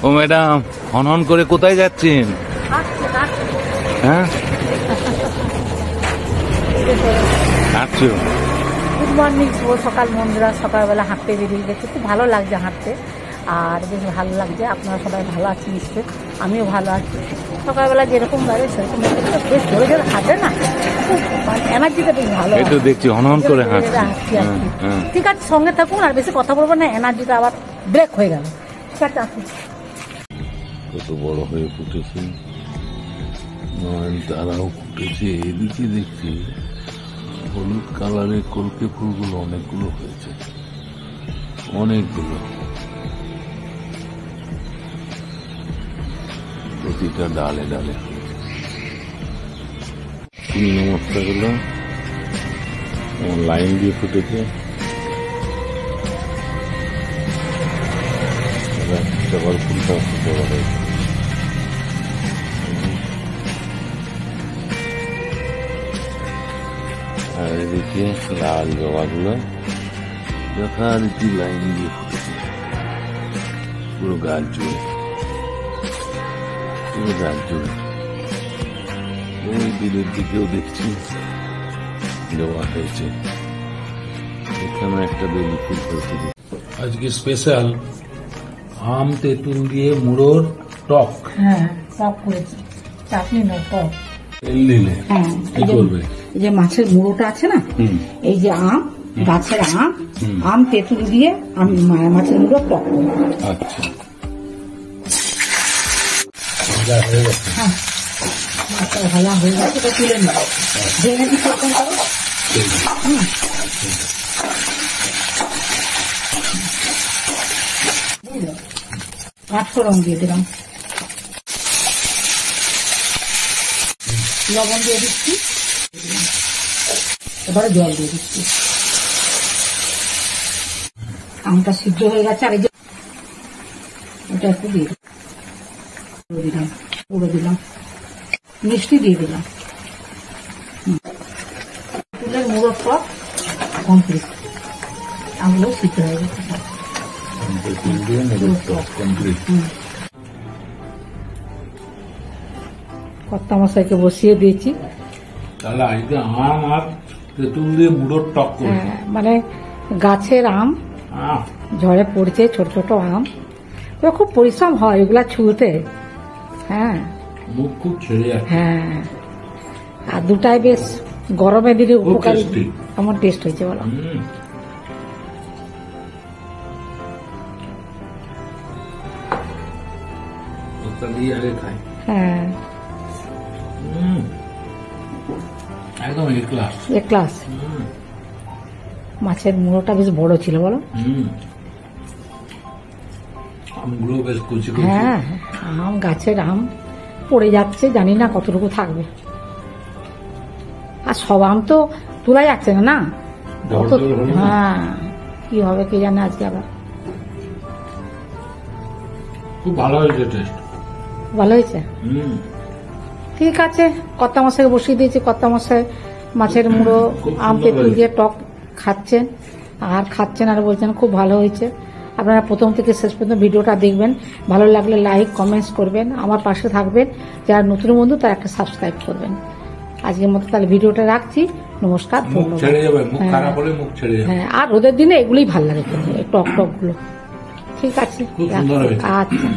ও madam, হনহন করে কোথায় যাচ্ছেন? হ্যাঁ, আচ্ছা। গুড মর্নিং, শুভ সকাল বন্ধুরা। সকালবেলা হাঁটতে বেরিয়ে গেছে, খুব ভালো লাগছে হাঁটতে, আর বেশ ভালো লাগছে। আপনারা সবাই ভালো আছেন নিশ্চয়ই, আমিও ভালো আছি। সকালবেলা যেরকম লাগে সেরকম বেশ ধরে ধরে হাঁটে না, এনার্জিটা বেশ ভালো। এই তো দেখছি হনহন করে হাঁটছি। ঠিক আছে, সঙ্গে থাকুন, আর বেশি কথা বলবো না, এনার্জিটা আবার ব্রেক হয়ে গেল। ঠিক আছে, আসুন। কত বড় হয়ে ফুটেছে, তারাও ফুটেছে। এদিকে দেখছি হলুদ কালারের কলকে ফুলগুলো অনেকগুলো হয়েছে, অনেকগুলো, প্রতিটা ডালে ডালে। 3 নমস্কারগুলো লাইন দিয়ে ফুটেছে। জবার ফুলটা ফুটে হয়েছে। আর এদিকে লাল জবাগুলো যথারীতি লাইন দিয়ে ফুটেছে পুরো গাছ জুড়ে, পুরো গাছ জুড়ে। ওই দিলের দিকেও দেখছি জবা হয়েছে, এখানে একটা বেলি ফুল হয়েছে। আজকে স্পেশাল আম তেঁতুল দিয়ে মুড়োর টক। হ্যাঁ, টক করেছি, চাটনি নয়, টক। তেল দিলে কি করবে? এই যে মাছের মুড়োটা আছে না, এই যে আম, গাছের আম তেঁতুল দিয়ে আমি মাছের মুড়ো টক করি। আচ্ছা, হয়ে গেছে। হ্যাঁ, ভালো হয়ে গেছে, এটা তুলে নেব। ভেঙে দিচ্ছি, এরকম করো। পাঁচফোড়ন দিয়ে দিলাম, লবণ দিয়ে দিচ্ছি, এবারে জল দিয়ে দিচ্ছি। আমটা সিদ্ধ হয়ে গেছে, আর এই যে ওটা একটু দিয়ে দিলাম, পুরো দিলাম, মিষ্টি দিয়ে দিলাম। ফুলের মুড়োর টক কমপ্লিট, আমগুলো সিদ্ধ হয়ে গেছে। কর্তা মশাইকে বসিয়ে দিয়েছি। তাহলে আজকে আম আর তেঁতুল দিয়ে মুড়োর টক করে, মানে গাছের আম ঝড়ে পড়ছে, ছোট ছোট আম, খুব পরিশ্রম হয় এগুলা ছুঁতে। হ্যাঁ, মুখ খুব ছেড়ে যাচ্ছে। হ্যাঁ, আর দুটাই বেশ গরমের দিনে উপকারী। কেমন টেস্ট হয়েছে বলো? হ্যাঁ, একদম এ ক্লাস। মাছের মুড়োটা বেশ বড় ছিল বলো? আমগুলো বেশ কুচি। হ্যাঁ, আম, গাছের আম পড়ে যাচ্ছে, জানি না কতটুকু থাকবে। আর সব আম তো তোলা যাচ্ছে না, হ্যাঁ, কি হবে কে জানে। আজকে আবার খুব ভালো হয়েছে, টেস্ট ভালো হয়েছে। ঠিক আছে, কর্তা মশাইকে বসিয়ে দিয়েছি। কর্তা মশাই মাছের মুড়ো আম তেঁতুল দিয়ে টক খাচ্ছেন, আর বলছেন খুব ভালো হয়েছে। আপনারা প্রথম থেকে শেষ পর্যন্ত ভিডিওটা দেখবেন, ভালো লাগলে লাইক কমেন্টস করবেন, আমার পাশে থাকবেন। যারা নতুন বন্ধু তারা একটা সাবস্ক্রাইব করবেন। আজকের মতো তাহলে ভিডিওটা রাখছি, নমস্কার। হ্যাঁ, আর রোদের দিনে এগুলোই ভালো লাগে, টক গুলো। ঠিক আছে, আচ্ছা।